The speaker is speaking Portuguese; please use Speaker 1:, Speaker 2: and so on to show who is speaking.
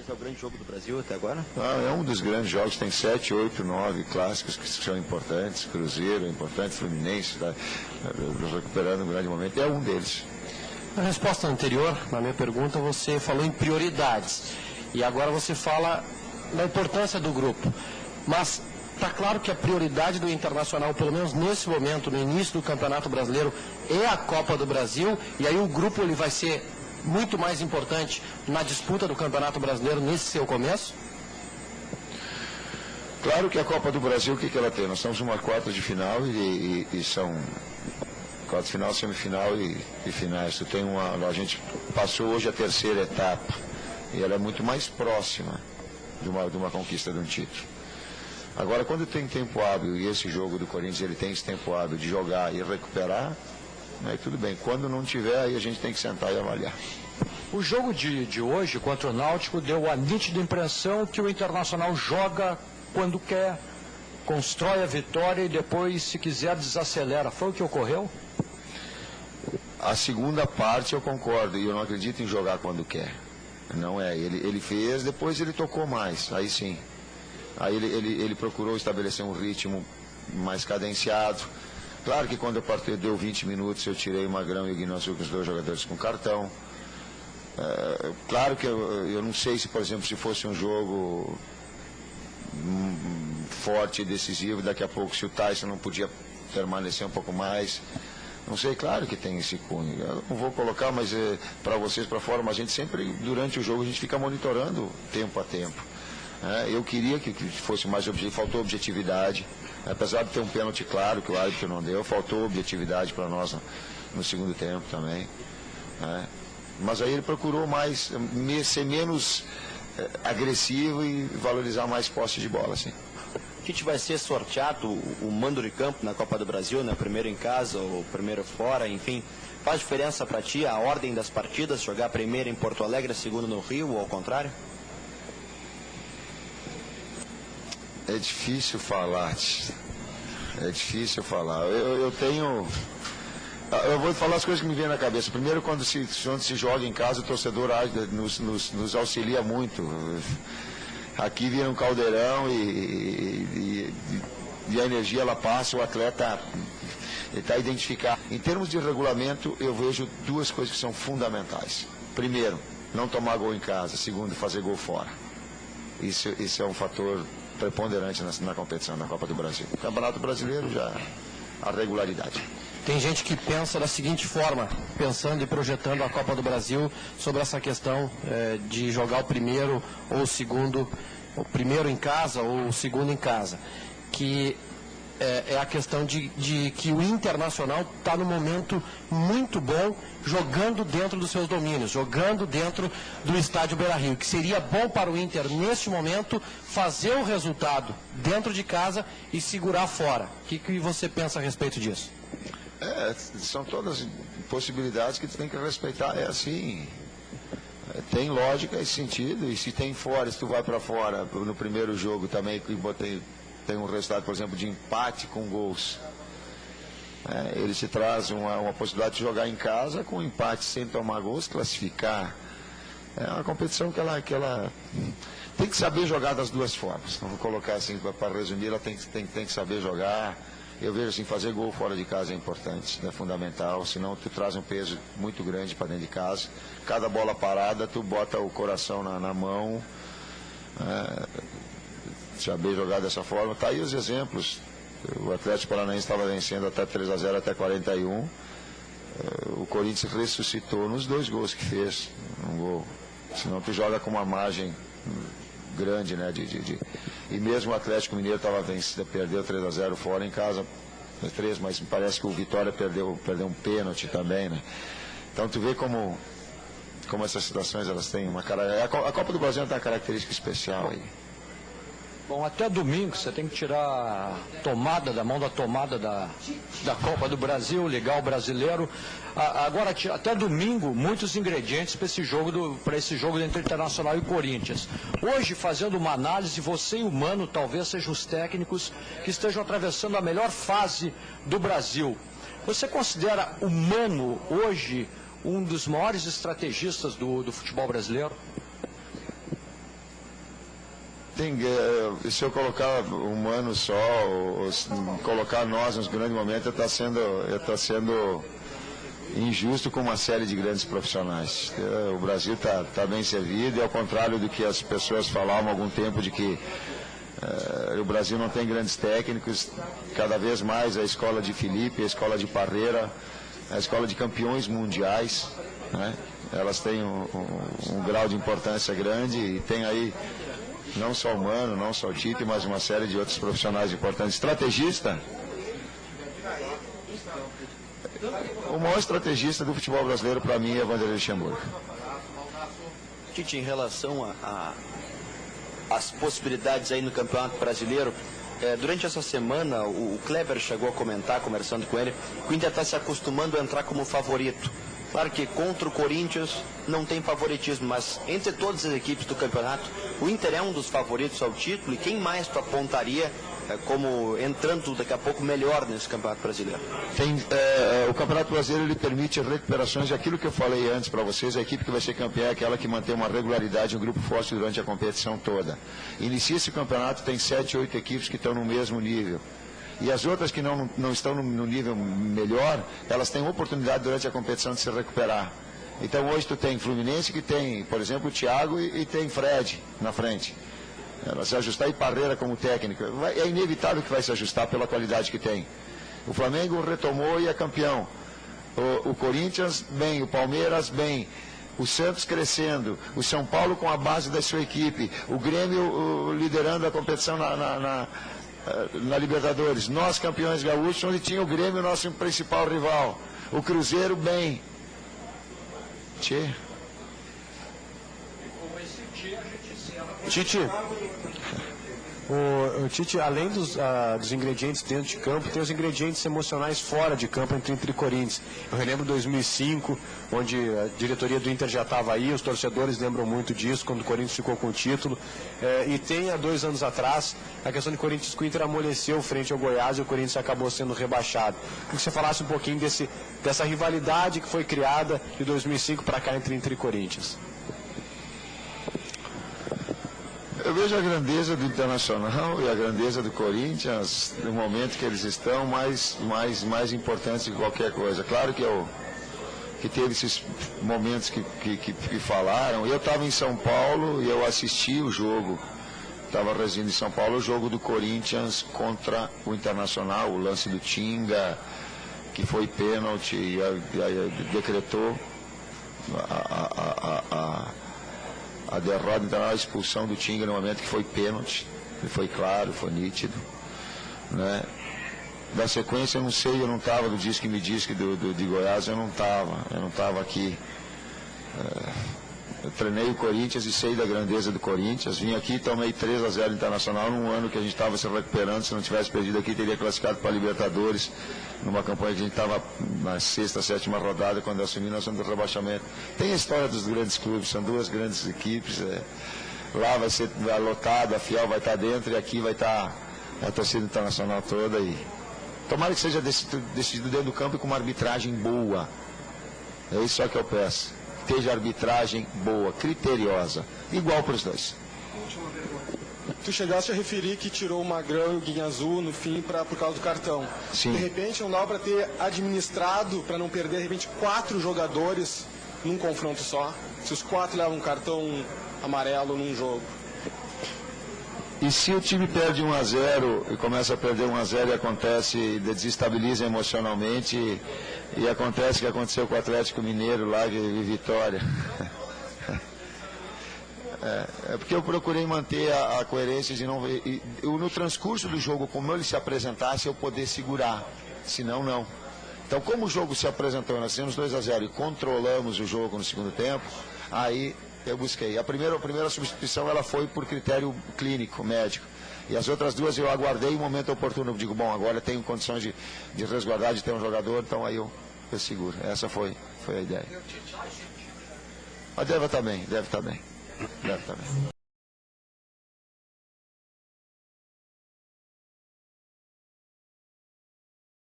Speaker 1: esse é o grande jogo do Brasil até agora?
Speaker 2: É um dos grandes jogos, tem 7, 8, 9 clássicos que são importantes, Cruzeiro é importante, Fluminense está recuperando um grande momento, é um deles.
Speaker 3: Na resposta anterior, na minha pergunta, você falou em prioridades. E agora você fala da importância do grupo. Mas está claro que a prioridade do Internacional, pelo menos nesse momento, no início do Campeonato Brasileiro, é a Copa do Brasil. E aí o grupo ele vai ser muito mais importante na disputa do Campeonato Brasileiro nesse seu começo?
Speaker 2: Claro que a Copa do Brasil, o que ela tem? Nós estamos numa quarta de final e são quarta de final, semifinal e finais. A gente passou hoje a terceira etapa e ela é muito mais próxima de uma conquista de um título. Agora, quando tem tempo hábil, e esse jogo do Corinthians ele tem esse tempo hábil de jogar e recuperar, aí tudo bem. Quando não tiver, aí a gente tem que sentar e avaliar.
Speaker 4: O jogo de hoje contra o Náutico deu a nítida impressão que o Internacional joga quando quer, constrói a vitória e depois, se quiser, desacelera. Foi o que ocorreu?
Speaker 2: A segunda parte eu concordo, e eu não acredito em jogar quando quer. Não é, ele fez, depois ele tocou mais, aí sim. Aí ele procurou estabelecer um ritmo mais cadenciado. Claro que quando deu 20 minutos eu tirei o Magrão e o Guinossu, os dois jogadores com cartão. Claro que eu não sei se, por exemplo, se fosse um jogo forte e decisivo, daqui a pouco se o Tyson não podia permanecer um pouco mais. Não sei, claro que tem esse cunho. Eu não vou colocar, mas para vocês, para fora, mas a gente sempre, durante o jogo, a gente fica monitorando tempo a tempo. Eu queria que fosse mais objetivo, faltou objetividade. Apesar de ter um pênalti claro que o árbitro não deu, faltou objetividade para nós no segundo tempo também. Mas aí ele procurou ser menos agressivo e valorizar mais posse de bola, assim.
Speaker 1: A gente vai ser sorteado o mando de campo na Copa do Brasil, né? Primeiro em casa ou primeiro fora, enfim. Faz diferença para ti a ordem das partidas, jogar primeiro em Porto Alegre, segundo no Rio ou ao contrário?
Speaker 2: É difícil falar. É difícil falar. Eu vou falar as coisas que me vêm na cabeça. Primeiro, quando se joga em casa, o torcedor nos auxilia muito. Aqui vira um caldeirão e a energia ela passa, o atleta está identificado. Em termos de regulamento, eu vejo duas coisas que são fundamentais. Primeiro, não tomar gol em casa. Segundo, fazer gol fora. Isso é um fator preponderante na competição, na Copa do Brasil. O Campeonato Brasileiro já a regularidade.
Speaker 3: Tem gente que pensa da seguinte forma, pensando e projetando a Copa do Brasil sobre essa questão de jogar o primeiro ou o segundo, o primeiro em casa ou o segundo em casa, que é a questão de que o Internacional está num momento muito bom, jogando dentro dos seus domínios, jogando dentro do estádio Beira-Rio, que seria bom para o Inter, neste momento, fazer o resultado dentro de casa e segurar fora. O que você pensa a respeito disso?
Speaker 2: São todas possibilidades que tu tem que respeitar. É assim, tem lógica esse sentido. E se tem fora, se tu vai para fora no primeiro jogo também, tem um resultado, por exemplo, de empate com gols, ele se traz uma possibilidade de jogar em casa com empate sem tomar gols, classificar. É uma competição que ela tem que saber jogar das duas formas. Vou colocar assim, para resumir, ela tem que saber jogar. Eu vejo assim, fazer gol fora de casa é importante, é fundamental, senão tu traz um peso muito grande para dentro de casa. Cada bola parada, tu bota o coração na mão, saber jogar dessa forma. Tá aí os exemplos. O Atlético Paranaense estava vencendo até 3-0, até 41. O Corinthians ressuscitou nos dois gols que fez. Um gol. Senão tu joga com uma margem grande, né? E mesmo o Atlético Mineiro perdeu 3-0 fora em casa, 3, mas parece que o Vitória perdeu um pênalti também, né? Então tu vê como essas situações elas têm uma característica. A Copa do Brasil tem uma característica especial aí.
Speaker 4: Bom, até domingo você tem que tirar da mão da tomada da Copa do Brasil, ligar o brasileiro. Agora, até domingo, muitos ingredientes para esse jogo entre Internacional e Corinthians. Hoje, fazendo uma análise, você e o Mano talvez sejam os técnicos que estejam atravessando a melhor fase do Brasil. Você considera o Mano hoje um dos maiores estrategistas do futebol brasileiro?
Speaker 2: se eu colocar um ano só, ou colocar nós nos grandes momentos, está sendo injusto com uma série de grandes profissionais. O Brasil está bem servido, e ao contrário do que as pessoas falavam há algum tempo de que o Brasil não tem grandes técnicos, cada vez mais a escola de Felipe, a escola de Parreira, a escola de campeões mundiais, né? Elas têm um grau de importância grande, e tem aí não só o Mano, não só o Tite, mas uma série de outros profissionais importantes. Estrategista, o maior estrategista do futebol brasileiro para mim é Vanderlei Luxemburgo.
Speaker 1: Tite, em relação às possibilidades aí no Campeonato Brasileiro, durante essa semana o Kleber chegou a comentar, conversando com ele, que o Inter está se acostumando a entrar como favorito. Claro que contra o Corinthians não tem favoritismo, mas entre todas as equipes do campeonato, o Inter é um dos favoritos ao título, e quem mais tu apontaria como entrando daqui a pouco melhor nesse Campeonato Brasileiro?
Speaker 2: O Campeonato Brasileiro ele permite recuperações, e aquilo que eu falei antes para vocês, a equipe que vai ser campeã é aquela que mantém uma regularidade, um grupo forte durante a competição toda. Inicia esse campeonato, tem 7, 8 equipes que estão no mesmo nível. E as outras que não estão no nível melhor, elas têm oportunidade durante a competição de se recuperar. Então hoje tu tem Fluminense, que tem, por exemplo, o Thiago e tem Fred na frente. Ela se ajustar, e Parreira como técnico. É inevitável que vai se ajustar pela qualidade que tem. O Flamengo retomou e é campeão. O Corinthians, bem. O Palmeiras, bem. O Santos crescendo. O São Paulo com a base da sua equipe. O Grêmio liderando a competição na Libertadores. Nós, campeões gaúchos, onde tinha o Grêmio, nosso principal rival. O Cruzeiro, bem. Tchê.
Speaker 5: Tite, o Tite, além dos ingredientes dentro de campo, tem os ingredientes emocionais fora de campo entre e Corinthians. Eu relembro 2005, onde a diretoria do Inter já estava aí, os torcedores lembram muito disso, quando o Corinthians ficou com o título. E tem, há 2 anos atrás, a questão de Corinthians, que o Inter amoleceu frente ao Goiás e o Corinthians acabou sendo rebaixado. Queria que você falasse um pouquinho dessa rivalidade que foi criada de 2005 para cá entre Inter e Corinthians.
Speaker 2: Eu vejo a grandeza do Internacional e a grandeza do Corinthians no momento que eles estão mais importantes que qualquer coisa. Claro que teve esses momentos que falaram. Eu estava em São Paulo e eu assisti o jogo. Estava residindo em São Paulo, o jogo do Corinthians contra o Internacional, o lance do Tinga, que foi pênalti, e decretou a derrota, então a expulsão do Tinga no momento que foi pênalti. Ele foi claro, foi nítido, né? Da sequência eu não sei, eu não estava do Disque Me Disque de Goiás, eu não estava aqui. Eu treinei o Corinthians e sei da grandeza do Corinthians. Vim aqui e tomei 3-0 Internacional num ano que a gente estava se recuperando. Se não tivesse perdido aqui, teria classificado para a Libertadores, numa campanha que a gente estava na 6ª, 7ª rodada, quando eu assumi, nós somos do rebaixamento. Tem a história dos grandes clubes, são 2 grandes equipes. Lá vai ser lotado, a Fiel vai estar dentro, e aqui vai estar a torcida internacional toda. E tomara que seja decidido dentro do campo e com uma arbitragem boa. É isso só que eu peço. Esteja arbitragem boa, criteriosa, igual para os dois.
Speaker 6: Tu chegaste a referir que tirou o Magrão e o Guinha Azul no fim por causa do cartão.
Speaker 2: Sim.
Speaker 6: De repente não dá para ter administrado, para não perder de repente 4 jogadores num confronto só, se os 4 levam um cartão amarelo num jogo.
Speaker 2: E se o time perde 1-0 e começa a perder 1-0 e acontece, desestabiliza emocionalmente, e acontece o que aconteceu com o Atlético Mineiro lá de Vitória. É porque eu procurei manter a coerência de não ver. No transcurso do jogo, como ele se apresentasse, eu poder segurar. Senão, não. Então, como o jogo se apresentou, nós tínhamos 2-0 e controlamos o jogo no segundo tempo, aí eu busquei. A primeira substituição ela foi por critério clínico, médico. E as outras 2 eu aguardei o momento oportuno. Eu digo, bom, agora eu tenho condições de resguardar, de ter um jogador, então aí eu seguro. Essa foi a ideia. Mas deve estar bem.